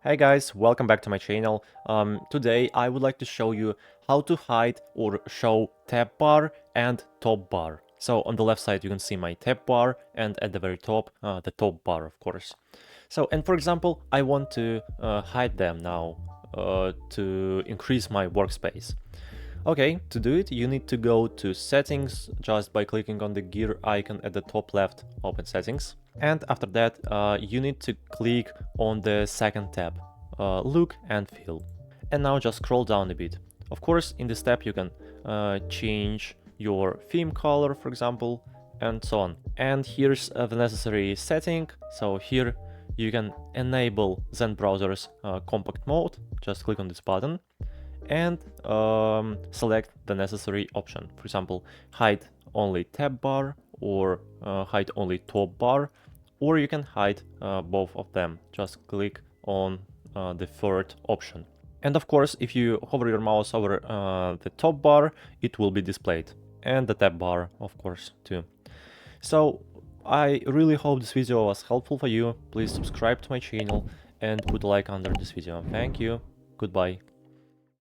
Hey guys, welcome back to my channel. Today I would like to show you how to hide or show tab bar and top bar. So on the left side you can see my tab bar, and at the very top the top bar, of course. And for example, I want to hide them now to increase my workspace. Okay, to do it you need to go to settings just by clicking on the gear icon at the top left, open settings. And after that you need to click on the second tab, look and feel. And now just scroll down a bit. Of course, in this tab you can change your theme color, for example, and so on. And here's the necessary setting. So here you can enable Zen browser's compact mode. Just click on this button and select the necessary option. For example, hide only tab bar, or hide only top bar, or you can hide both of them. Just click on the third option. And of course, if you hover your mouse over the top bar, it will be displayed, and the tab bar, of course, too. So I really hope this video was helpful for you. Please subscribe to my channel and put a like under this video. Thank you. Goodbye.